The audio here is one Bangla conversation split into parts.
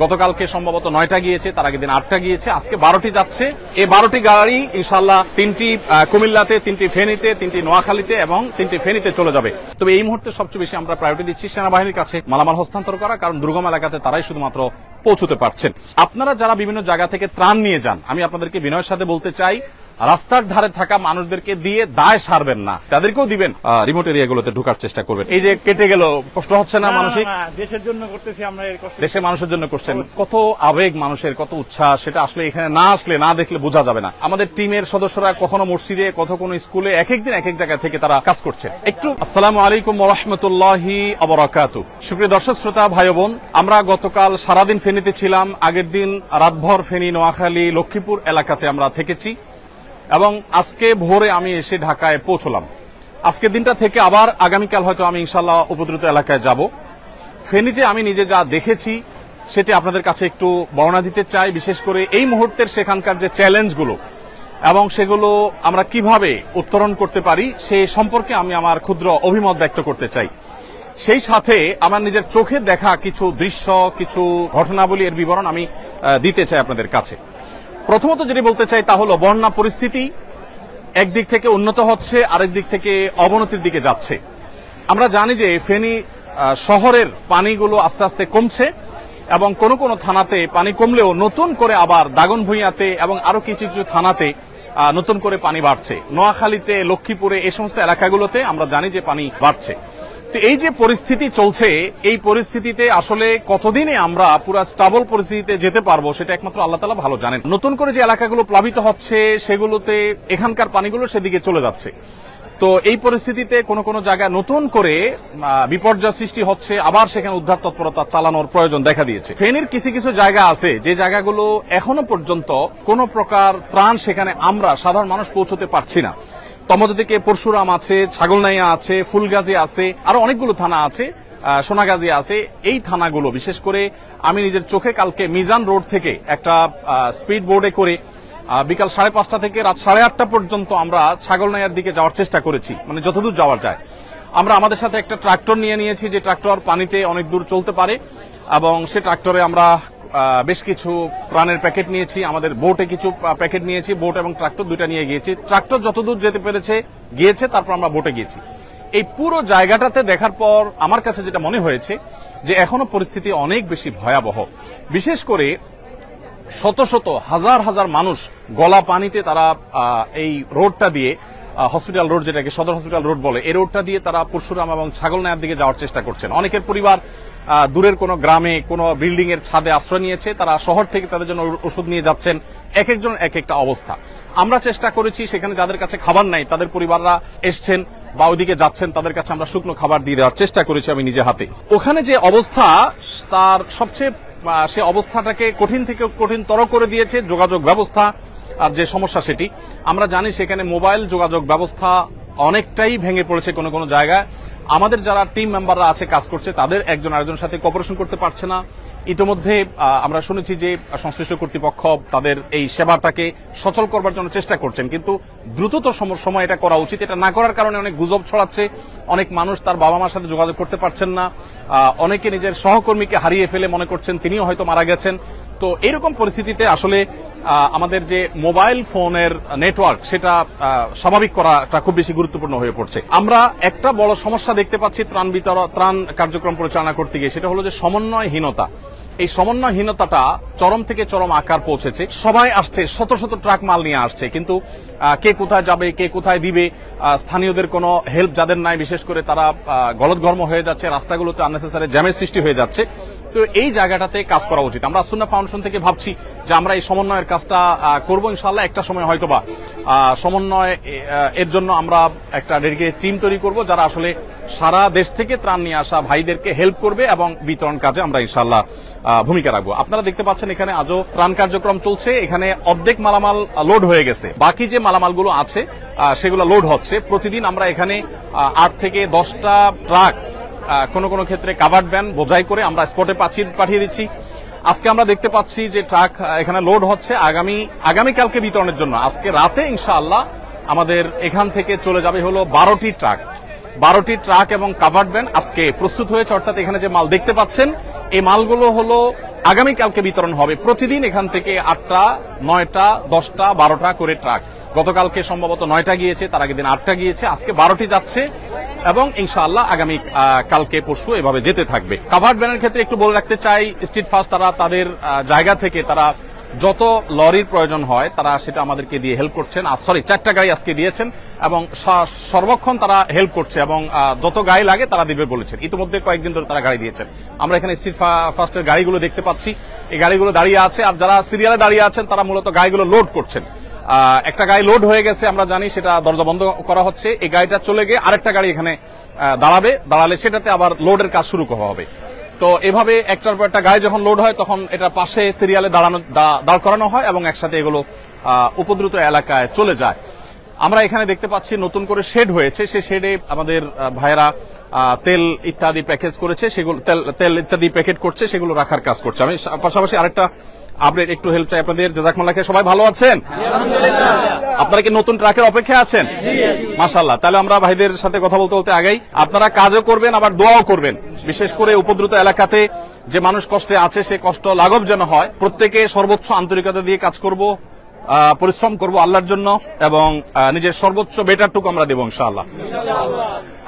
গতকালকে সম্ভবত 9টা গিয়েছে, তার আগের দিন 8টা গিয়েছে, আজকে 12টি যাচ্ছে। এই 12টি গাড়ি ইনশাআল্লাহ 3টি কুমিল্লাতে, 3টি ফেনীতে, 3টি নোয়াখালীতে এবং 3টি ফেনীতে চলে যাবে। তবে এই মুহূর্তে সবচেয়ে বেশি আমরা প্রায়োরিটি দিচ্ছি সেনাবাহিনীর কাছে মালামাল হস্তান্তর করা, কারণ দুর্গম এলাকাতে তারাই শুধুমাত্র পৌঁছতে পারছেন। আপনারা যারা বিভিন্ন জায়গা থেকে ত্রাণ নিয়ে যান, আমি আপনাদেরকে বিনয়ের সাথে বলতে চাই, রাস্তার ধারে থাকা মানুষদেরকে দিয়ে দায় সারবেন না, তাদেরকেও দিবেন, রিমোট এরিয়াগুলোতে ঢোকার চেষ্টা করবেন। এই যে কেটে গেল, কষ্ট হচ্ছে না মানসিক? দেশের জন্য করতেছি আমরা, দেশের মানুষের জন্য করছেন। কত আবেগ মানুষের, কত উচ্ছ্বাস, সেটা আসলে এখানে না আসলে, না দেখলে বোঝা যাবে না। আমাদের টিমের সদস্যরা কখনো মসজিদে, কখনো কোনো স্কুলে, এক এক দিন এক এক জায়গা থেকে তারা কাজ করছে। একটু আসসালামু আলাইকুম ওয়া রাহমাতুল্লাহি ওয়া বারাকাতুহু। সুপ্রিয় দর্শক শ্রোতা ভাই বোন, আমরা গতকাল সারাদিন ফেনীতে ছিলাম, আগের দিন রাতভর ফেনী, নোয়াখালী, লক্ষ্মীপুর এলাকাতে আমরা থেকেছি এবং আজকে ভোরে আমি এসে ঢাকায় পৌঁছলাম। আজকের দিনটা থেকে আবার আগামীকাল হয়তো আমি ইনশাআল্লাহ উপদ্রুত এলাকায় যাব। ফেনীতে আমি নিজে যা দেখেছি সেটি আপনাদের কাছে একটু বর্ণনা দিতে চাই, বিশেষ করে এই মুহূর্তের সেখানকার যে চ্যালেঞ্জগুলো এবং সেগুলো আমরা কিভাবে উত্তরণ করতে পারি সে সম্পর্কে আমি আমার ক্ষুদ্র অভিমত ব্যক্ত করতে চাই। সেই সাথে আমার নিজের চোখে দেখা কিছু দৃশ্য, কিছু ঘটনাবলী এর বিবরণ আমি দিতে চাই আপনাদের কাছে। প্রথমত যেটি বলতে চাই তা হলো, বন্যা পরিস্থিতি একদিক থেকে উন্নত হচ্ছে, আরেক দিক থেকে অবনতির দিকে যাচ্ছে। আমরা জানি যে ফেনী শহরের পানিগুলো আস্তে আস্তে কমছে এবং কোন কোন থানাতে পানি কমলেও নতুন করে আবার দাগনভূঞাতে এবং আরো কিছু কিছু থানাতে নতুন করে পানি বাড়ছে। নোয়াখালীতে, লক্ষ্মীপুরে, এই সমস্ত এলাকাগুলোতে আমরা জানি যে পানি বাড়ছে। তো এই যে পরিস্থিতি চলছে, এই পরিস্থিতিতে আসলে কতদিনে আমরা পুরো স্টেবল পরিস্থিতিতে যেতে পারবো সেটা একমাত্র আল্লাহ তাআলা ভালো জানেন। নতুন করে যে এলাকাগুলো প্লাবিত হচ্ছে সেগুলোতে এখানকার পানিগুলো সেদিকে চলে যাচ্ছে। তো এই পরিস্থিতিতে কোন কোন জায়গায় নতুন করে বিপর্যয় সৃষ্টি হচ্ছে, আবার সেখানে উদ্ধার তৎপরতা চালানোর প্রয়োজন দেখা দিয়েছে। ফেনীর কিছু কিছু জায়গা আছে যে জায়গাগুলো এখনো পর্যন্ত কোন প্রকার ত্রাণ সেখানে আমরা সাধারণ মানুষ পৌঁছতে পারছি না। তমদিকে পরশুরাম আছে, ছাগলনাইয়া আছে, ফুলগাজী আছে, আরো অনেকগুলো থানা আছে, সোনাগাজী আছে। এই থানাগুলো বিশেষ করে আমি নিজের চোখে কালকে মিজান রোড থেকে একটা স্পিড বোর্ডে করে বিকাল 5:30 থেকে রাত 8:30 পর্যন্ত আমরা ছাগলনাইয়ার দিকে যাওয়ার চেষ্টা করেছি, মানে যতদূর যাওয়া যায়। আমরা আমাদের সাথে একটা ট্রাক্টর নিয়ে নিয়েছি, যে ট্রাক্টর পানিতে অনেক দূর চলতে পারে এবং সে ট্রাক্টরে আমরা বেশ কিছু ত্রাণের প্যাকেট নিয়েছি, আমাদের বোটে কিছু প্যাকেট নিয়েছি, বোট এবং ট্রাক্টর দুইটা নিয়ে গিয়েছি। ট্রাক্টর যতদূর যেতে পেরেছে গিয়েছে, তারপর আমরা বোটে গিয়েছি। এই পুরো জায়গাটাতে দেখার পর আমার কাছে যেটা মনে হয়েছে যে এখনো পরিস্থিতি অনেক বেশি ভয়াবহ। বিশেষ করে শত শত হাজার হাজার মানুষ গলা পানিতে তারা এই রোডটা দিয়ে, হসপিটাল রোড যেটাকে সদর হসপিটাল রোড বলে, এই রোডটা দিয়ে তারা পরশুরাম এবং ছাগলনাইয়ার দিকে যাওয়ার চেষ্টা করছেন। অনেকের পরিবার দূরের কোনো গ্রামে, কোনো বিল্ডিং এর ছাদে আশ্রয় নিয়েছে, তারা শহর থেকে তাদের জন্য ওষুধ নিয়ে যাচ্ছেন। এক একজন এক একটা অবস্থা। আমরা চেষ্টা করেছি সেখানে যাদের কাছে খাবার নাই তাদের পরিবাররা এসছেন বা ওইদিকে যাচ্ছেন, তাদের কাছে আমরা শুকনো খাবার দিয়ে দেওয়ার চেষ্টা করেছি আমি নিজে হাতে। ওখানে যে অবস্থা, তার সবচেয়ে সে অবস্থাটাকে কঠিন থেকে কঠিনতর করে দিয়েছে যোগাযোগ ব্যবস্থা আর যে সমস্যা সেটি। আমরা জানি সেখানে মোবাইল যোগাযোগ ব্যবস্থা অনেকটাই ভেঙে পড়েছে কোন কোন জায়গায়। আমাদের যারা টিম মেম্বাররা আছে কাজ করছে তাদের একজন আরেকজনের সাথে কোঅপারেশন করতে পারছে না। ইতিমধ্যে আমরা শুনেছি যে সংশ্লিষ্ট কর্তৃপক্ষ তাদের এই সেবাটাকে সচল করবার জন্য চেষ্টা করছেন, কিন্তু দ্রুততর সময় এটা করা উচিত। এটা না করার কারণে অনেক গুজব ছড়াচ্ছে, অনেক মানুষ তার বাবা মার সাথে যোগাযোগ করতে পারছেন না, অনেকে নিজের সহকর্মীকে হারিয়ে ফেলে মনে করছেন তিনিও হয়তো মারা গেছেন। তো এরকম পরিস্থিতিতে আসলে আমাদের যে মোবাইল ফোনের নেটওয়ার্ক সেটা স্বাভাবিক করাটা খুব বেশি গুরুত্বপূর্ণ হয়ে পড়ছে। আমরা একটা বড় সমস্যা দেখতে পাচ্ছি ত্রাণ কার্যক্রম পরিচালনা করতে গিয়ে, সেটা হলো যে সমন্বয়হীনতা। এই সমন্বয়হীনতাটা চরম থেকে চরম আকার পৌঁছেছে। সবাই আসছে, শত শত ট্রাক মাল নিয়ে আসছে, কিন্তু কে কোথায় যাবে, কে কোথায় দিবে, স্থানীয়দের কোনো হেল্প যাদের নাই, বিশেষ করে তারা গলদঘর্ম হয়ে যাচ্ছে, রাস্তাগুলোতে আননেসেসারি জ্যামের সৃষ্টি হয়ে যাচ্ছে। তো এই জায়গাটাতে কাজ করা উচিত। আমরা সুন্নাহ ফাউন্ডেশন থেকে ভাবছি যে আমরা এই সমন্বয়ের কাজটা করব ইনশাআল্লাহ। একটা সময় হয়তোবা সমন্বয় এর জন্য আমরা একটা ডেডিকেটেড টিম তৈরি করব, যারা আসলে সারা দেশ থেকে ত্রাণ নিয়ে আসা ভাইদেরকে হেল্প করবে এবং বিতরণ কাজে আমরা ইনশাআল্লাহ ভূমিকা রাখবো। আপনারা দেখতে পাচ্ছেন এখানে আজও ত্রাণ কার্যক্রম চলছে। এখানে অর্ধেক মালামাল লোড হয়ে গেছে, বাকি যে মালামালগুলো আছে সেগুলো লোড হচ্ছে। প্রতিদিন আমরা এখানে 8 থেকে 10টা ট্রাক, কোন কোন ক্ষেত্রে কাভার্ড ভ্যান বোঝাই করে আমরা স্পটে পাঠিয়ে দিচ্ছি। আজকে আমরা দেখতে পাচ্ছি যে ট্রাক এখানে লোড হচ্ছে আগামীকালকে বিতরণের জন্য। আজকে রাতে ইনশাআল্লাহ আমাদের এখান থেকে চলে যাবে হলো 12টি ট্রাক এবং কাভার্ড ভ্যান আজকে প্রস্তুত হয়েছে। অর্থাৎ এখানে যে মাল দেখতে পাচ্ছেন এই মালগুলো হলো আগামীকালকে বিতরণ হবে। প্রতিদিন এখান থেকে 8টা, 9টা, 10টা, 12টা করে ট্রাক। গতকালকে সম্ভবত 9টা গিয়েছে, তার আগের দিন 8টা গিয়েছে, আজকে 12টি যাচ্ছে এবং ইনশাআল্লাহ আগামী কালকে পরশু এভাবে যেতে থাকবে। কাভার্ড ভ্যানের ক্ষেত্রে একটু বলে রাখতে চাই, স্ট্রিট ফাস্ট তারা তাদের জায়গা থেকে তারা যত লরির প্রয়োজন হয় তারা সেটা আমাদেরকে দিয়ে হেল্প করছেন। 4টা গাড়ি আজকে দিয়েছেন এবং সর্বক্ষণ তারা হেল্প করছে এবং যত গাড়ি লাগে তারা দিবে বলেছেন। ইতিমধ্যে কয়েকদিন ধরে তারা গাড়ি দিয়েছেন। আমরা এখানে স্ট্রিট ফাস্টের গাড়িগুলো দেখতে পাচ্ছি, এই গাড়িগুলো দাঁড়িয়ে আছে আর যারা সিরিয়ালে দাঁড়িয়ে আছেন তারা মূলত গাড়িগুলো লোড করছেন। একটা গাড়ি লোড হয়ে গেছে, আমরা জানি, সেটা দরজা বন্ধ করা হচ্ছে। এই গাড়িটা চলে গিয়ে আরেকটা গাড়ি এখানে দাঁড়ালে সেটাতে আবার লোডের কাজ শুরু করা হবে। তো এভাবে একটার পর একটা গাড়ি যখন লোড হয় তখন এটা পাশে সিরিয়ালে দাঁড় করানো হয় এবং একসাথে এগুলো উপদ্রুত এলাকায় চলে যায়। আমরা এখানে দেখতে পাচ্ছি নতুন করে শেড হয়েছে, সেই শেডে আমাদের ভাইয়েরা তেল ইত্যাদি প্যাকেজ করেছে, সেগুলো তেল ইত্যাদি প্যাকেট করছে, সেগুলো রাখার কাজ করছে। আমি পাশাপাশি আরেকটা আপডেট একটু হেল্প চাই আপনাদের। জাযাকুমুল্লাহ খাইর, সবাই ভালো আছেন? আপনারা কি নতুন ট্রাকের অপেক্ষায় আছেন? মাশাআল্লাহ। তাহলে আমরা ভাইদের সাথে কথা বলতে বলতে আগেই আপনারা কাজও করবেন আবার দোয়াও করবেন। বিশেষ করে উপদ্রুত এলাকাতে যে মানুষ কষ্টে আছে সে কষ্ট লাঘব যেন হয়। প্রত্যেকে সর্বোচ্চ আন্তরিকতা দিয়ে কাজ করব, পরিশ্রম করব আল্লাহর জন্য এবং নিজের সর্বোচ্চ বেটারটুকু আমরা দেব ইনশাআল্লাহ।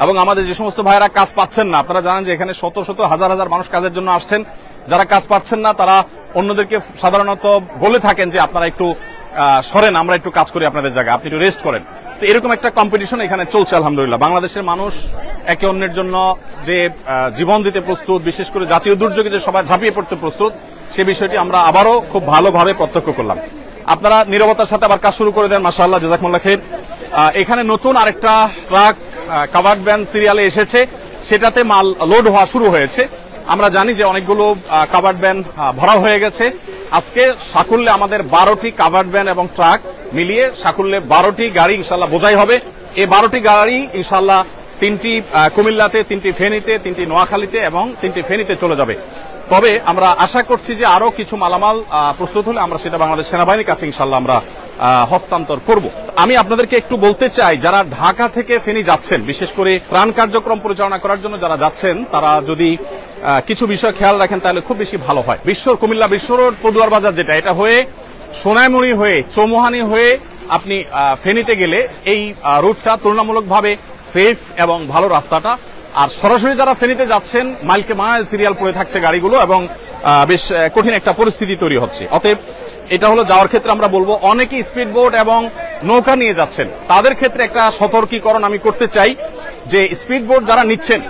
এবং আমাদের যে সমস্ত ভাইয়েরা কাজ পাচ্ছেন না, আপনারা জানেন যে এখানে শত শত হাজার হাজার মানুষ কাজের জন্য আসছেন। যারা কাজ পাচ্ছেন না তারা অন্যদেরকে সাধারণত বলে থাকেন যে আপনারা একটু সরেন, আমরা একটু কাজ করি আপনাদের জায়গায়, আপনি একটু রেস্ট করেন। তো এরকম একটা কম্পিটিশন এখানে চলছে আলহামদুলিল্লাহ। বাংলাদেশের মানুষ একে অন্যের জন্য যে জীবন দিতে প্রস্তুত, বিশেষ করে জাতীয় দুর্যোগে যে সবাই ঝাঁপিয়ে পড়তে প্রস্তুত, সে বিষয়টি আমরা আবারও খুব ভালোভাবে প্রত্যক্ষ করলাম। আপনারা নীরবতার সাথে আবার কাজ শুরু করে দেন, মাশাআল্লাহ, জাযাকুমুল্লাহ খাইর। এখানে নতুন আরেকটা ট্রাক কাভার্ড ভ্যান সিরিয়ালে এসেছে, সেটাতে মাল লোড হওয়া শুরু হয়েছে। আমরা জানি যে অনেকগুলো কাভার্ড ভ্যান ভরা হয়ে গেছে। আজকে সাকুল্যে আমাদের 12টি কাভার্ড ভ্যান এবং ট্রাক মিলিয়ে সাকুল্যে 12টি গাড়ি ইনশাআল্লাহ বোঝাই হবে। এই 12টি গাড়ি ইনশাআল্লাহ 3টি কুমিল্লাতে, 3টি ফেনীতে, 3টি নোয়াখালীতে এবং 3টি ফেনীতে চলে যাবে। তবে আমরা আশা করছি যে আরো কিছু মালামাল প্রস্তুত হলে আমরা সেটা বাংলাদেশ সেনাবাহিনীর কাছে ইনশাআল্লাহ আমরা হস্তান্তর করব। আমি আপনাদেরকে একটু বলতে চাই, যারা ঢাকা থেকে ফেনী যাচ্ছেন, বিশেষ করে ত্রাণ কার্যক্রম পরিচালনা করার জন্য যারা যাচ্ছেন, তারা যদি কিছু বিষয় খেয়াল রাখেন তাহলে খুব বেশি ভালো হয়। কুমিল্লা বিশ্ব রোড পদুয়ার বাজার যেটা, এটা হয়ে সোনাইমুড়ি হয়ে চৌমুহানি হয়ে আপনি ফেনীতে গেলে এই রুটটা তুলনামূলকভাবে সেফ এবং ভালো রাস্তাটা। আর সরাসরি যারা ফেনীতে যাচ্ছেন মাইলকে মাইল সিরিয়াল পড়ে থাকছে গাড়িগুলো এবং বেশ কঠিন একটা পরিস্থিতি তৈরি হচ্ছে। অতএব এটা হলো যাওয়ার ক্ষেত্রে আমরা বলবো, অনেকেই স্পিড বোট এবং নৌকা নিয়ে যাচ্ছেন, তাদের ক্ষেত্রে একটা সতর্কীকরণ আমি করতে চাই যে স্পিড বোট যারা নিচ্ছেন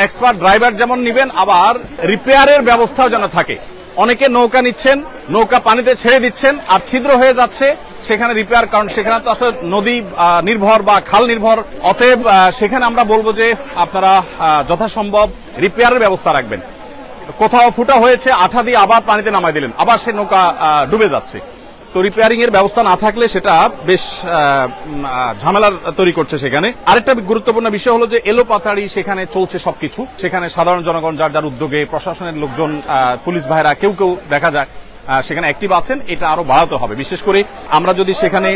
এক্সপার্ট ড্রাইভার যেমন নিবেন, আবার রিপেয়ারের ব্যবস্থাও যেন থাকে। অনেকে নৌকা নিচ্ছেন, নৌকা পানিতে ছেড়ে দিচ্ছেন আর ছিদ্র হয়ে যাচ্ছে, সেখানে রিপেয়ার, কারণ সেখানে তো আসলে নদী নির্ভর বা খাল নির্ভর। অতএব সেখানে আমরা বলবো যে আপনারা যথাসম্ভব রিপেয়ারের ব্যবস্থা রাখবেন। কোথাও ফুটা হয়েছে, আঠা দিয়ে আবার পানিতে নামাই দিলেন, আবার সে নৌকা ডুবে যাচ্ছে। তো রিপেয়ারিং এর ব্যবস্থা না থাকলে সেটা বেশ ঝামেলার তৈরি করছে সেখানে। আরেকটা গুরুত্বপূর্ণ বিষয় হলো যে এলোপাতাড়ি সেখানে চলছে সবকিছু। সেখানে সাধারণ জনগণ যার যার উদ্যোগে, প্রশাসনের লোকজন, পুলিশ ভাইরা কেউ কেউ দেখা যায় সেখানে অ্যাক্টিভ আছেন। এটা আরো বাড়াতে হবে। বিশেষ করে আমরা যদি সেখানে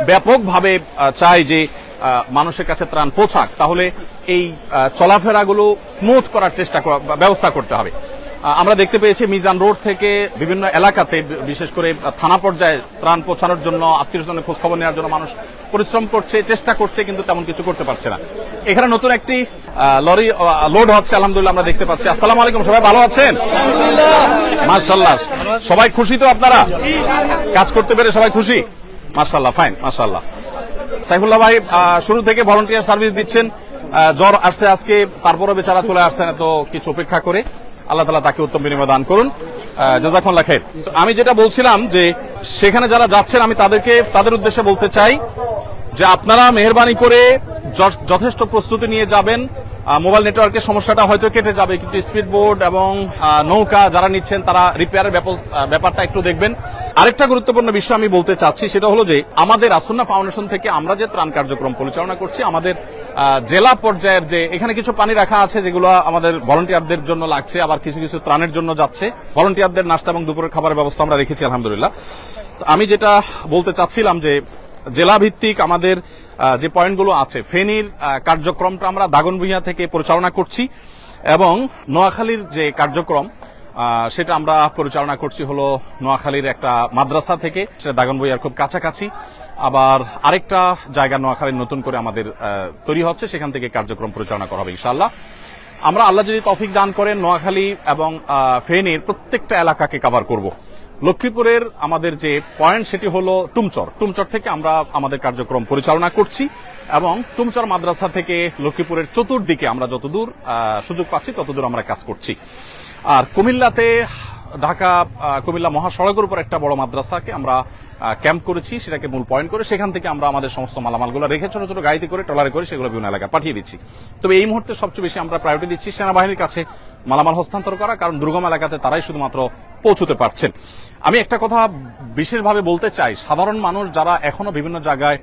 ব্যাপকভাবে চাই যে মানুষের কাছে ত্রাণ পৌঁছাক, তাহলে এই চলাফেরাগুলো স্মুথ করার ব্যবস্থা করতে হবে। আমরা দেখতে পেয়েছি মিজান রোড থেকে বিভিন্ন এলাকাতে, বিশেষ করে থানা পর্যায়ে ত্রাণ পৌঁছানোর জন্য, আত্মীয়স্বজনের খোঁজ খবর নেওয়ার জন্য মানুষ পরিশ্রম করছে, চেষ্টা করছে, কিন্তু তেমন কিছু করতে পারছে না। এখানে নতুন একটি লরি লোড হচ্ছে আলহামদুলিল্লাহ আমরা দেখতে পাচ্ছি। আসসালামু আলাইকুম, সবাই ভালো আছেন? মাশাআল্লাহ, সবাই খুশি তো? আপনারা কাজ করতে পেরে সবাই খুশি? মাশাআল্লাহ, ফাইন, মাশাআল্লাহ। সাইফুল্লাহ ভাই শুরু থেকে ভলান্টিয়ার সার্ভিস দিচ্ছেন, জ্বর আসছে আজকে, তারপরও বেচারা চলে আসছেন এত কিছু উপেক্ষা করে। আল্লাহ তাআলা তাকে উত্তম বিনিময় দান করুন, জাযাকুমুল্লাহ খাইর। আমি যেটা বলছিলাম যে সেখানে যারা যাচ্ছেন আমি তাদের উদ্দেশ্যে বলতে চাই যে আপনারা মেহেরবানি করে যথেষ্ট প্রস্তুতি নিয়ে যাবেন। মোবাইল নেটওয়ার্কের সমস্যাটা হয়তো কেটে যাবে, কিন্তু স্পিড বোট এবং নৌকা যারা নিচ্ছেন তারা রিপেয়ারের ব্যাপারটা একটু দেখবেন। আরেকটা গুরুত্বপূর্ণ বিষয় আমি বলতে চাচ্ছি, সেটা হলো যে আমাদের আসন্না ফাউন্ডেশন থেকে আমরা যে ত্রাণ কার্যক্রম পরিচালনা করছি, আমাদের জেলা পর্যায়ের যে এখানে কিছু পানি রাখা আছে যেগুলো আমাদের ভলান্টিয়ারদের জন্য লাগছে, আবার কিছু কিছু ত্রাণের জন্য যাচ্ছে। ভলান্টিয়ারদের নাস্তা এবং দুপুরের খাবারের ব্যবস্থা আমরা রেখেছি আলহামদুলিল্লাহ। আমি যেটা বলতে চাচ্ছিলাম যে জেলা ভিত্তিক আমাদের যে পয়েন্টগুলো আছে, ফেনীর কার্যক্রমটা আমরা দাগনভূঞা থেকে পরিচালনা করছি এবং নোয়াখালীর যে কার্যক্রম সেটা আমরা পরিচালনা করছি হলো নোয়াখালীর একটা মাদ্রাসা থেকে, সেটা দাগনভূঞার খুব কাছাকাছি। আবার আরেকটা জায়গা নোয়াখালীর নতুন করে আমাদের তৈরি হচ্ছে, সেখান থেকে কার্যক্রম পরিচালনা করা হবে ইনশাআল্লাহ। আমরা আল্লাহ যদি তৌফিক দান করেন নোয়াখালী এবং ফেনীর প্রত্যেকটা এলাকাকে কভার করব। লক্ষ্মীপুরের আমাদের যে পয়েন্ট সেটি হলো টুমচর থেকে আমরা আমাদের কার্যক্রম পরিচালনা করছি এবং টুমচর মাদ্রাসা থেকে লক্ষ্মীপুরের চতুর্দিকে আমরা যতদূর সুযোগ পাচ্ছি ততদূর আমরা কাজ করছি। আর কুমিল্লাতে ঢাকা কুমিল্লা মহাসড়কের উপর একটা বড় মাদ্রাসাকে আমরা ক্যাম্প করেছি, সেটাকে মূল পয়েন্ট করে সেখান থেকে আমরা আমাদের সমস্ত মালামালগুলো রেখে ছোট ছোট গাড়িতে করে ট্রলারে করে সেগুলো বিভিন্ন এলাকায় পাঠিয়ে দিচ্ছি। তবে এই মুহূর্তে সবচেয়ে বেশি আমরা প্রায়োরিটি দিচ্ছি সেনাবাহিনীর কাছে মালামাল হস্তান্তর করা, কারণ দুর্গম এলাকাতে তারাই শুধুমাত্র পৌঁছতে পারছেন। আমি একটা কথা বিশেষভাবে বলতে চাই, সাধারণ মানুষ যারা এখনো বিভিন্ন জায়গায়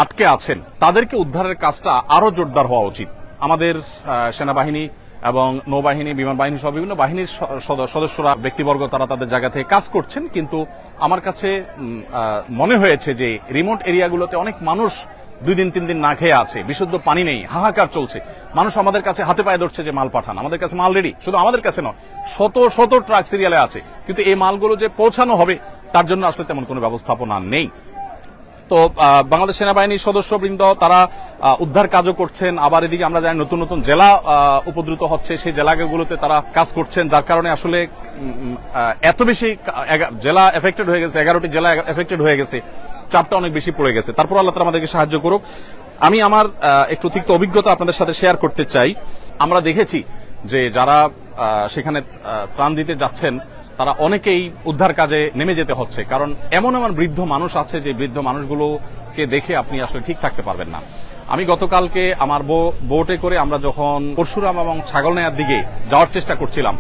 আটকে আছেন তাদেরকে উদ্ধারের কাজটা আরো জোরদার হওয়া উচিত। আমাদের সেনাবাহিনী এবং নৌবাহিনী, বিমান বাহিনী সহ বিভিন্ন বাহিনীর সদস্যরা, ব্যক্তিবর্গ তারা তাদের জায়গা থেকে কাজ করছেন, কিন্তু আমার কাছে মনে হয়েছে যে রিমোট এরিয়াগুলোতে অনেক মানুষ 2 দিন 3 দিন না খেয়ে আছে, বিশুদ্ধ পানি নেই, হাহাকার চলছে। মানুষ আমাদের কাছে হাতে পায়ে ধরছে যে মাল পাঠান, আমাদের কাছে মাল রেডি, শুধু আমাদের কাছে নয়, শত শত ট্রাক সিরিয়ালে আছে, কিন্তু এই মালগুলো যে পৌঁছানো হবে তার জন্য আসলে তেমন কোনো ব্যবস্থাপনা নেই। তো বাংলাদেশ সেনাবাহিনীর সদস্যবৃন্দ তারা উদ্ধার কাজও করছেন। আবার এদিকে আমরা জানি নতুন নতুন জেলা উপদ্রুত হচ্ছে, সেই জেলাগুলোতে তারা কাজ করছেন, যার কারণে আসলে এত বেশি জেলা এফেক্টেড হয়ে গেছে, 11টি জেলা এফেক্টেড হয়ে গেছে, চাপটা অনেক বেশি পড়ে গেছে। তারপর আল্লাহ তাআলা আমাদেরকে সাহায্য করুক। আমি আমার একটু তিক্ত অভিজ্ঞতা আপনাদের সাথে শেয়ার করতে চাই। আমরা দেখেছি যে যারা সেখানে ত্রাণ দিতে যাচ্ছেন তারা অনেকেই উদ্ধার কাজে নেমে যেতে হচ্ছে, কারণ এমন এমন বৃদ্ধ মানুষ আছে যে বৃদ্ধ মানুষগুলোকে দেখে আপনি আসলে ঠিক থাকতে পারবেন না। আমি গতকালকে আমার বোটে করে আমরা যখন পরশুরাম এবং ছাগলনাইয়ার দিকে যাওয়ার চেষ্টা করছিলাম,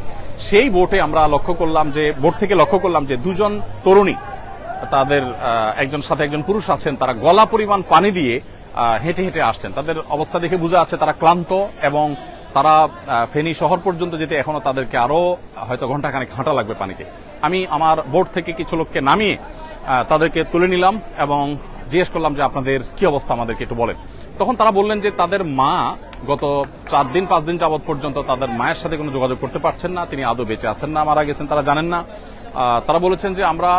সেই বোটে আমরা বোট থেকে লক্ষ্য করলাম যে 2 জন তরুণী, তাদের একজন সাথে একজন পুরুষ আছেন, তারা গলা পরিমাণ পানি দিয়ে হেঁটে হেঁটে আসছেন। তাদের অবস্থা দেখে বোঝা যাচ্ছে তারা ক্লান্ত এবং তারা ফেনী শহর পর্যন্ত যেতে এখনো তাদেরকে আরো হয়তো ঘন্টাখানেক হাঁটা লাগবে পানিতে। আমি আমার বোট থেকে কিছু লোককে নামিয়ে তাদেরকে তুলে নিলাম এবং জিজ্ঞেস করলাম যে আপনাদের কি অবস্থা, আমাদেরকে একটু বলেন। তখন তারা বললেন যে তাদের মা গত 4 দিন 5 দিন যাবৎ পর্যন্ত তাদের মায়ের সাথে কোনো যোগাযোগ করতে পারছেন না, তিনি আদৌ বেঁচে আছেন না মারা গেছেন তারা জানেন না। তারা বলেছেন যে আমরা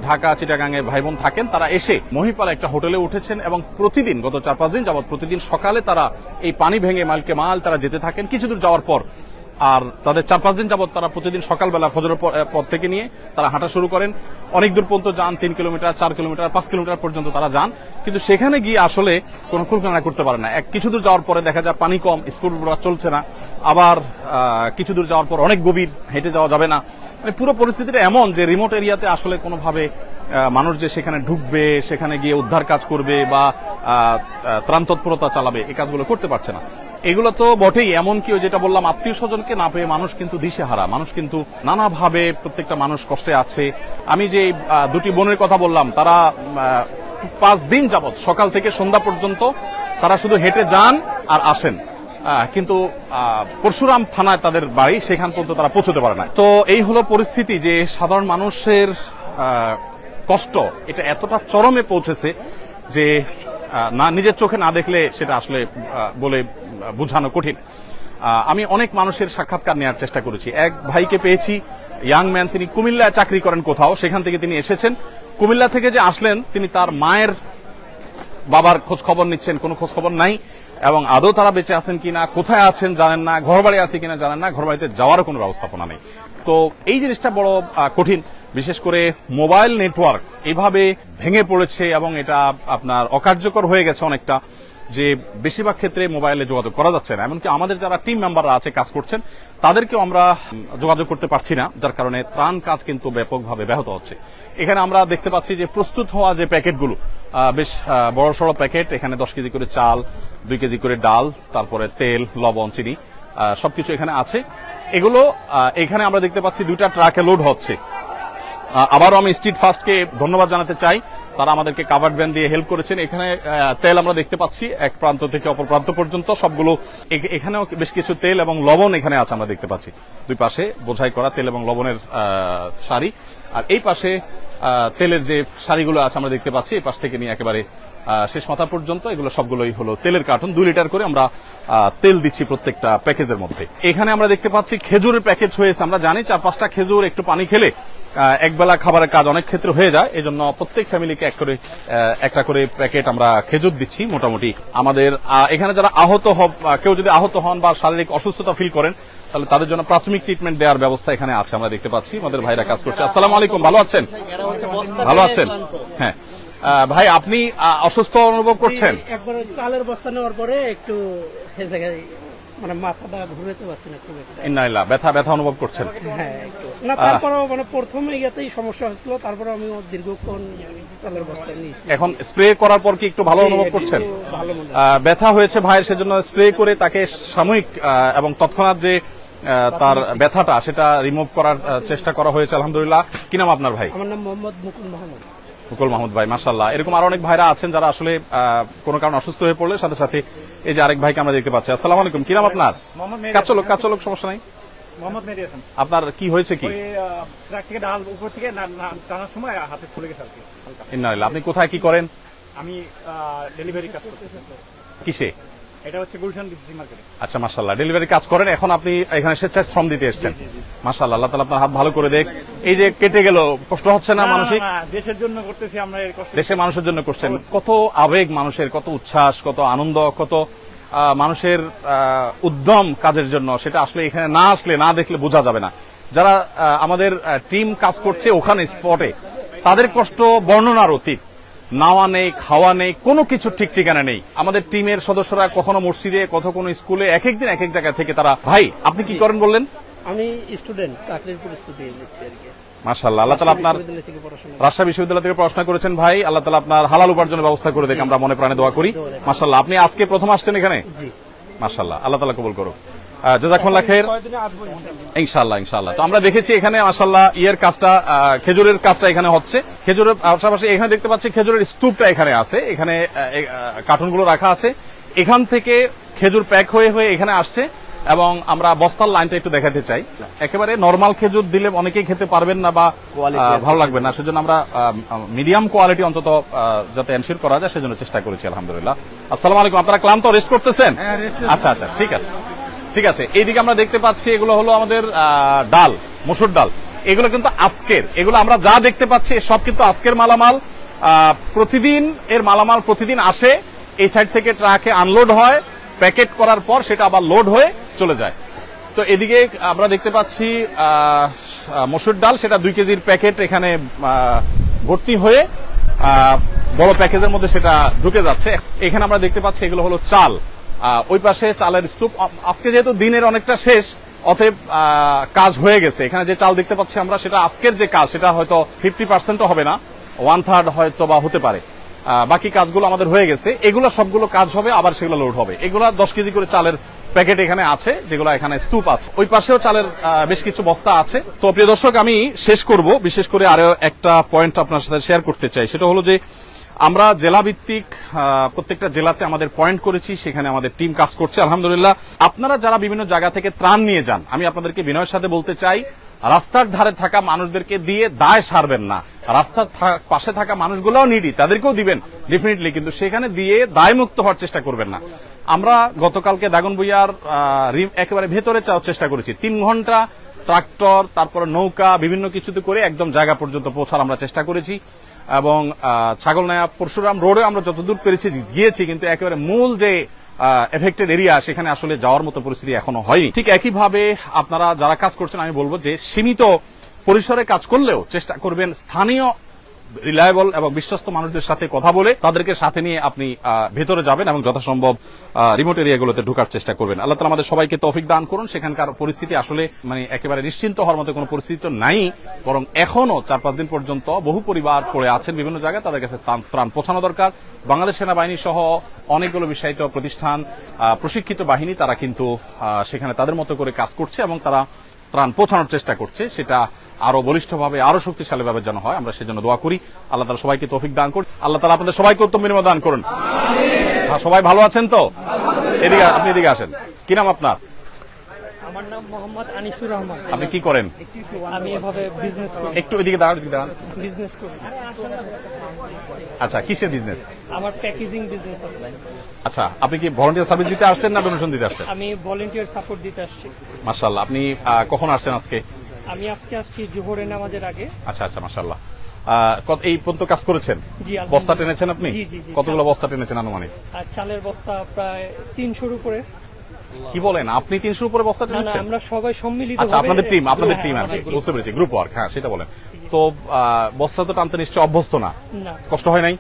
ঢাকা চিটাগাঙে ভাই বোন থাকেন, তারা এসে মহিপাল একটা হোটেলে উঠেছেন এবং প্রতিদিন গত 4-5 দিন যাবৎ প্রতিদিন সকালে তারা এই পানি ভেঙে মাইলকে মাল তারা যেতে থাকেন কিছু দূর যাওয়ার পর, আর তাদের 4-5 দিন যাবৎ তারা প্রতিদিন সকালবেলা ফজরের পর থেকে নিয়ে তারা হাঁটা শুরু করেন, অনেক দূর পর্যন্ত যান, 3 কিলোমিটার 4 কিলোমিটার 5 কিলোমিটার পর্যন্ত তারা যান, কিন্তু সেখানে গিয়ে আসলে কোনো কুলকানা করতে পারে না। কিছু দূর যাওয়ার পরে দেখা যায় পানি কম, স্কুল চলছে না, আবার কিছু দূর যাওয়ার পর অনেক গভীর, হেঁটে যাওয়া যাবে না। মানে পুরো পরিস্থিতিটা এমন যে রিমোট এরিয়াতে আসলে কোনোভাবে মানুষ যে সেখানে ঢুকবে, সেখানে গিয়ে উদ্ধার কাজ করবে বা ত্রাণ তৎপরতা চালাবে, এই কাজগুলো করতে পারছে না। এগুলো তো বটেই, এমনকি যেটা বললাম আত্মীয় স্বজনকে না পেয়ে মানুষ কিন্তু দিশেহারা, মানুষ কিন্তু নানাভাবে প্রত্যেকটা মানুষ কষ্টে আছে। আমি যে 2টি বোনের কথা বললাম, তারা 5 দিন যাবৎ সকাল থেকে সন্ধ্যা পর্যন্ত তারা শুধু হেঁটে যান আর আসেন, কিন্তু পরশুরাম থানায় তাদের বাড়ি, সেখান পর্যন্ত তারা পৌঁছতে পারে না। তো এই হলো পরিস্থিতি যে সাধারণ মানুষের কষ্ট এটা এতটা চরমে পৌঁছেছে যে না নিজের চোখে না দেখলে সেটা আসলে বলে বোঝানো কঠিন। আমি অনেক মানুষের সাক্ষাৎকার নেওয়ার চেষ্টা করেছি। এক ভাইকে পেয়েছি, ইয়াং ম্যান, তিনি কুমিল্লায় চাকরি করেন কোথাও, সেখান থেকে তিনি এসেছেন। কুমিল্লা থেকে যে আসলেন তিনি তার মায়ের বাবার খোঁজ খবর নিচ্ছেন, কোনো খোঁজ খবর নাই এবং আদৌ তারা বেঁচে আছেন কিনা, কোথায় আছেন জানেন না, ঘর বাড়ি আছে কিনা জানেন না, ঘর বাড়িতে যাওয়ারও কোনো ব্যবস্থাপনা নেই। তো এই জিনিসটা বড় কঠিন, বিশেষ করে মোবাইল নেটওয়ার্ক এইভাবে ভেঙে পড়েছে এবং এটা আপনার অকার্যকর হয়ে গেছে অনেকটা, যে বেশিরভাগ ক্ষেত্রে মোবাইলে যোগাযোগ করা যাচ্ছে না। এমনকি আমাদের যারা টিম মেম্বাররা আছে কাজ করছেন তাদেরকেও আমরা যোগাযোগ করতে পারছি না, যার কারণে ত্রাণ কাজ কিন্তু ব্যাপকভাবে ব্যাহত হচ্ছে। এখানে আমরা দেখতে পাচ্ছি যে প্রস্তুত হওয়া যে প্যাকেটগুলো, বেশ বড় সড়ো প্যাকেট, এখানে 10 কেজি করে চাল, 2 কেজি করে ডাল, তারপরে তেল, লবণ, চিনি সবকিছু এখানে আছে। এগুলো এখানে আমরা দেখতে পাচ্ছি 2টা ট্রাকে লোড হচ্ছে। আবারও আমি স্ট্রিট ফাস্টকে ধন্যবাদ জানাতে চাই, তারা আমাদেরকে কাভার্ড ভ্যান দিয়ে হেল্প করেছেন। এখানে তেল আমরা দেখতে পাচ্ছি এক প্রান্ত থেকে অপর প্রান্ত পর্যন্ত সবগুলো, এখানেও বেশ কিছু তেল এবং লবণ এখানে আছে আমরা দেখতে পাচ্ছি। 2 পাশে বোঝাই করা তেল এবং লবণের সারি, আর এই পাশে তেলের যে সারিগুলো আছে আমরা দেখতে পাচ্ছি, এই পাশ থেকে নিয়ে একেবারে শেষ মাথা পর্যন্ত এগুলো সবগুলোই হলো তেলের কার্টুন। 2 লিটার করে আমরা তেল দিচ্ছি প্রত্যেকটা প্যাকেজের মধ্যে। এখানে আমরা দেখতে পাচ্ছি খেজুরের প্যাকেজ হয়েছে। আমরা জানি 4-5টা খেজুর একটু পানি খেলে একবেলা খাবারের কাজ অনেক ক্ষেত্রে হয়ে যায়। এই জন্য প্রত্যেক ফ্যামিলিকে একটা করে প্যাকেট আমরা খেজুর দিচ্ছি মোটামুটি। আমাদের এখানে যারা কেউ যদি আহত হন বা শারীরিক অসুস্থতা ফিল করেন তাহলে তাদের জন্য প্রাথমিক ট্রিটমেন্ট দেওয়ার ব্যবস্থা এখানে আছে, আমরা দেখতে পাচ্ছি। আমাদের ভাইরা কাজ করছে। আসসালামু আলাইকুম, ভালো আছেন? ভালো আছেন? হ্যাঁ ভাই, আপনি অসুস্থ অনুভব করছেন? একবার চালের বস্তা নেওয়ার পরে একটু মানে মাথাটা ঘুরাতে পারছি না খুব একটা। ইন্নালিল্লাহ, ব্যথা অনুভব করছেন? হ্যাঁ একটু না, তারপরে মানে প্রথমে ইয়াতেই সমস্যা হয়েছিল, তারপরে আমি দীর্ঘক্ষণ চালের বস্তা নিয়েছি। এখন স্প্রে করার পর কি একটু ভালো অনুভব করছেন? ব্যথা হয়েছে ভাইয়ের, সেজন্য স্প্রে করে তাকে সাময়িক এবং তৎক্ষণাৎ যে তার ব্যথাটা সেটা রিমুভ করার চেষ্টা করা হয়েছে আলহামদুলিল্লাহ। কি নাম আপনার ভাই? আমার নাম মোহাম্মদ মুকুল মাহমুদ। মুকুল মাহমুদ ভাই, মাশাআল্লাহ। এরকম আরো অনেক ভাইরা আছেন যারা আসলে কোনো কারণে অসুস্থ হয়ে পড়লে সাথে সাথে এই যে আরেক ভাইকে আমরা দেখতে পাচ্ছি। আসসালামু আলাইকুম, কি নাম আপনার? কাচলক, সমস্যা নাই। মোহাম্মদ মেহেদী হাসান। আপনার কি হয়েছে? কি ট্রাক থেকে ডাল উপর থেকে টানার সময় হাতে ফুলে গেছে আর কি। ইন্নালিল্লাহ। আপনি কোথায় কি করেন? আমি ডেলিভারি কাজ করতেছি। কিসে? এটা হচ্ছে গুলশান ডিসিসি মার্কেটে। আচ্ছা, মাশাআল্লাহ, ডেলিভারি কাজ করেন। এখন আপনি এখানে স্বেচ্ছায় শ্রম দিতে এসেছেন। মাশাআল্লাহ, আল্লাহ তাআলা আপনার হাত ভালো করে দেখ। এই যে কেটে গেল, কষ্ট হচ্ছে না মানসিক? দেশের জন্য করতেছি আমরা, এই কষ্ট দেশের মানুষের জন্য করছেন। কত আবেগ মানুষের, কত উচ্ছ্বাস, কত আনন্দ, কত মানুষের উদ্যম কাজের জন্য, সেটা আসলে এখানে না আসলে না দেখলে বোঝা যাবে না। যারা আমাদের টিম কাজ করছে ওখানে স্পটে, তাদের কষ্ট বর্ণনার অতীত। নাওয়া নেই, খাওয়া নেই, কোনো কিছু ঠিক ঠিকানা নেই। আমাদের টিমের সদস্যরা কখনো মসজিদে, কোনো স্কুলে, এক এক দিন এক এক জায়গা থেকে তারা। ভাই, আপনি কি করেন বললেন? আমি স্টুডেন্ট, চাকরির প্রস্তুতি নিচ্ছি আর কি। মাশাআল্লাহ, আল্লাহ তাআলা আপনার রাজশাহী বিশ্ববিদ্যালয় থেকে পড়াশোনা করেছেন ভাই, আল্লাহ তাআলা আপনার হালাল উপার্জনের ব্যবস্থা করে দেখ, আমরা মনে প্রাণে দোয়া করি। মাশাআল্লাহ, আপনি আজকে প্রথম আসছেন এখানে? জি। মাশাআল্লাহ, আল্লাহ তাআলা কবুল করুক। জাযাকুমুল্লাহ খাইর। ইনশাআল্লাহ। তো আমরা দেখেছি এখানে মাশাআল্লাহ কাজটা, খেজুরের কাজটা এখানে হচ্ছে। খেজুরের পাশাপাশি এখানে দেখতে পাচ্ছি খেজুরের স্তূপটা এখানে আছে, এখানে কার্টুনগুলো রাখা আছে। এখান থেকে খেজুর প্যাক হয়ে এখানে আসছে এবং আমরা বস্তার লাইনটা একটু দেখাতে চাই। একেবারে নরমাল খেজুর দিলে অনেকেই খেতে পারবেন না বা ভালো লাগবে না, সেজন্য আমরা মিডিয়াম কোয়ালিটি অন্তত যাতে এনশিওর করা যায় সেজন্য চেষ্টা করেছি আলহামদুলিল্লাহ। আসসালামু আলাইকুম, আপনারা ক্লান্ত, রেস্ট করতেছেন? আচ্ছা, ঠিক আছে। এইদিকে আমরা দেখতে পাচ্ছি এগুলো হলো আমাদের ডাল, মসুর ডাল। এগুলো কিন্তু আজকের, এগুলো আমরা যা দেখতে পাচ্ছি সব কিন্তু আজকের মালামাল। প্রতিদিন এর মালামাল প্রতিদিন আসে, এই সাইড থেকে ট্রাকে আনলোড হয়, প্যাকেট করার পর সেটা আবার লোড হয়ে চলে যায়। তো এদিকে আমরা দেখতে পাচ্ছি মসুর ডাল, সেটা 2 কেজির প্যাকেট এখানে ভর্তি হয়ে বড় প্যাকেজের মধ্যে সেটা ঢুকে যাচ্ছে। এখানে আমরা দেখতে পাচ্ছি এগুলো হলো চাল, ওই পাশে চালের স্তূপ। আজকে যেহেতু দিনের অনেকটা শেষ, অতএব কাজ হয়ে গেছে। এখানে যে চাল দেখতে পাচ্ছি আমরা, সেটা আজকের যে কাজ সেটা হয়তো 50% হবে না, 1/3 হয়তো বা হতে পারে। বাকি কাজগুলো আমাদের হয়ে গেছে। এগুলো সবগুলো কাজ হবে, আবার সেগুলো লোড হবে। এগুলো 10 কেজি করে চালের প্যাকেট এখানে আছে, যেগুলো এখানে স্তূপ আছে। ওই পাশেও চালের বেশ কিছু বস্তা আছে। তো প্রিয় দর্শক, আমি শেষ করব, বিশেষ করে আরো একটা পয়েন্ট আপনার সাথে শেয়ার করতে চাই। সেটা হলো যে আমরা জেলা ভিত্তিক প্রত্যেকটা জেলাতে আমাদের পয়েন্ট করেছি, সেখানে আমাদের টিম কাজ করছে আলহামদুলিল্লাহ। আপনারা যারা বিভিন্ন জায়গা থেকে ত্রাণ নিয়ে যান, আমি আপনাদেরকে বিনয়ের সাথে বলতে চাই, রাস্তার ধারে থাকা মানুষদেরকে দিয়ে দায় সারবেন না। রাস্তার পাশে থাকা মানুষগুলোও নিডি, তাদেরকেও দিবেন ডেফিনেটলি, কিন্তু সেখানে দিয়ে দায় মুক্ত হওয়ার চেষ্টা করবেন না। আমরা গতকালকে দাগনভূঞার একেবারে ভেতরে যাওয়ার চেষ্টা করেছি। 3 ঘন্টা ট্রাক্টর, তারপরে নৌকা, বিভিন্ন কিছুতে করে একদম জায়গা পর্যন্ত পৌঁছার আমরা চেষ্টা করেছি। এবং ছাগলনাইয়া পরশুরাম রোডে আমরা যতদূর পেরেছি গিয়েছি, কিন্তু একেবারে মূল যে এফেক্টেড এরিয়া সেখানে আসলে যাওয়ার মতো পরিস্থিতি এখনো হয়নি। ঠিক একইভাবে আপনারা যারা কাজ করছেন, আমি বলবো যে সীমিত পরিসরে কাজ করলেও চেষ্টা করবেন স্থানীয় রিলায়েবল এবং বিশ্বস্ত মানুষদের সাথে কথা বলে তাদেরকে সাথে নিয়ে আপনি ভেতরে যাবেন এবং যথাসম্ভব রিমোট এরিয়াগুলোতে ঢোকার চেষ্টা করবেন। আল্লাহ তাআলা আমাদের সবাইকে তৌফিক দান করুন। সেখানকার পরিস্থিতি আসলে একেবারে নিশ্চিন্ত হওয়ার মতো কোনো পরিস্থিতি তো নাই, বরং এখনো 4-5 দিন পর্যন্ত বহু পরিবার পড়ে আছেন বিভিন্ন জায়গায়, তাদের কাছে ত্রাণ পৌঁছানো দরকার। বাংলাদেশ সেনাবাহিনী সহ অনেকগুলো বিষয়িত প্রতিষ্ঠান, প্রশিক্ষিত বাহিনী, তারা কিন্তু সেখানে তাদের মতো করে কাজ করছে এবং তারা ত্রাণ পৌঁছানোর চেষ্টা করছে। সেটা আরো বলিষ্ঠভাবে, আরো শক্তিশালীভাবে যেন হয়, আমরা সেজন্য দোয়া করি। আল্লাহ তাআলা সবাইকে তৌফিক দান করুন। আল্লাহ তাআলা আপনাদের সবাইকে উত্তম বিনিময় দান করুন। সবাই ভালো আছেন তো? আপনি এদিকে আসেন। কি নাম আপনার? আমার নাম মোহাম্মদ আনিসুর রহমান। আপনি কি করেন? আমি এভাবে বিজনেস করি। একটু ওইদিকে দাঁড়ান, ওইদিকে দাঁড়ান। বিজনেস করি। আচ্ছা, কিসের বিজনেস? আমার প্যাকেজিং বিজনেস আছে। আচ্ছা, আপনি কি ভলান্টিয়ার সার্ভিস দিতে আসছেন না ডোনেশন দিতে আসছেন? আমি ভলান্টিয়ার সাপোর্ট দিতে আসছি। মাশাআল্লাহ। আপনি কখন আসছেন আজকে? আমি আজকে আসছি জোহরের নামাজের আগে। আচ্ছা আচ্ছা, মাশাআল্লাহ। এই পর্যন্ত কাজ করেছেন? জি, বস্তা টেনেছেন আপনি? জি, জি, জি। কতগুলো বস্তা টেনেছেন আনুমানিক? আর চালের বস্তা প্রায় 300-র উপরে। কি বলেন, আপনি 300 উপরে বস্তা না না, টেনেছেন? আমরা সবাই সম্মিলিত। আচ্ছা, আপনাদের টিম আর আমাদের কি, বুঝতে পেরেছি, গ্রুপ ওয়ার্ক। হ্যাঁ, সেটা বলেন। তো বস্তা তো টানতে নিশ্চয় অভ্যস্ত না, না, কষ্ট হয় নাই?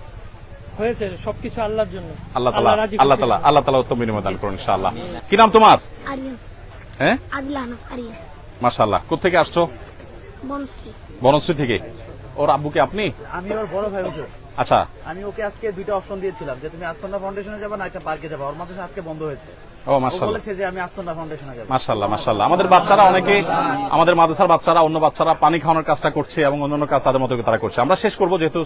হয়েছে সবকিছু আল্লাহর জন্য। আল্লাহ রাজি খুশি। তাআলা উত্তম বিনিময় দান করুন ইনশাআল্লাহ। কি নাম তোমার? আরিয়ান। হ্যাঁ, আদলান আরিয়ান। মাশাআল্লাহ। কোত্থেকে আসছো? বনশ্রী। বনশ্রী থেকে। ওর আব্বুকে আপনি? আমি ওর বড় ভাই হুজুর। আচ্ছা, আমি ওকে আজকে দুইটা অপশন দিয়েছিলাম যে তুমি আসন্না ফাউন্ডেশনে যাবে না একটা পার্কে যাবে। ওর মাঝে আজকে বন্ধ হয়েছে। ও ও মাশাআল্লাহ, বলেছে যে আমি আসন্না ফাউন্ডেশনে যাবো। মাশাআল্লাহ মাশাআল্লাহ। আমাদের বাচ্চারা অনেকে, আমাদের মাদ্রাসার বাচ্চারা, অন্য বাচ্চারা পানি খাওয়ানোর কাজটা করছে এবং অন্যান্য কাজ তাদের মতো করে তারা করছে। আমরা শেষ করবো, যেহেতু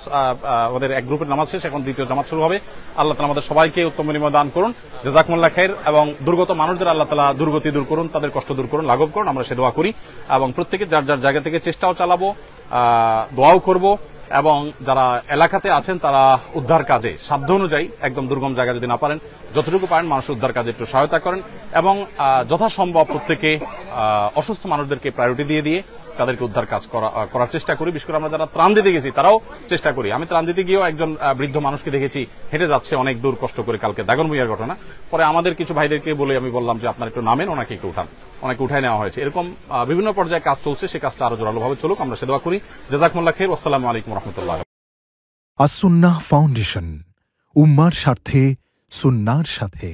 আমাদের এক গ্রুপের নামাজ শেষ, এখন দ্বিতীয় জামাত শুরু হবে। আল্লাহ তাআলা আমাদের সবাইকে উত্তম বিনিময় দান করুন। জাযাকুমুল্লাহ খাইর। এবং দুর্গত মানুষদের আল্লাহ তাআলা দুর্গতি দূর করুন, তাদের কষ্ট দূর করুন, লাঘব করুন, আমরা সে দোয়া করি। এবং প্রত্যেকে যার যার জায়গা থেকে চেষ্টাও চালাবো, দোয়াও করব। এবং যারা এলাকাতে আছেন তারা উদ্ধার কাজে সাধ্য অনুযায়ী, একদম দুর্গম জায়গা যদি না পারেন, যতটুকু পারেন মানুষের উদ্ধার কাজে একটু সহায়তা করেন। এবং যথাসম্ভব প্রত্যেকে অসুস্থ মানুষদেরকে প্রায়োরিটি দিয়ে তাদেরকে উদ্ধার কাজ করার চেষ্টা করি। বিশেষ করে আমরা যারা ত্রাণ দিতে গেছি তারাও চেষ্টা করি। আমি ত্রাণ দিতে গিয়েও একজন বৃদ্ধ মানুষকে দেখেছি, হেঁটে যাচ্ছে অনেক দূর কষ্ট করে, কালকে দাগনভূঞার ঘটনা। পরে আমাদের কিছু ভাইদেরকে বলে আমি বললাম যে আপনারা একটু নামেন, ওনাকে একটু উঠান। অনেকে উঠায় নেওয়া হয়েছে। এরকম বিভিন্ন পর্যায়ে কাজ চলছে, সে কাজটা আরো জোরালোভাবে চলুক, আমরা সে দোয়া করি। জাযাকুমুল্লাহ খাইর। আসসালামু আলাইকুম ওয়া রাহমাতুল্লাহ। আসুন্নাহ ফাউন্ডেশন, উম্মার স্বার্থে সুন্নাহর সাথে।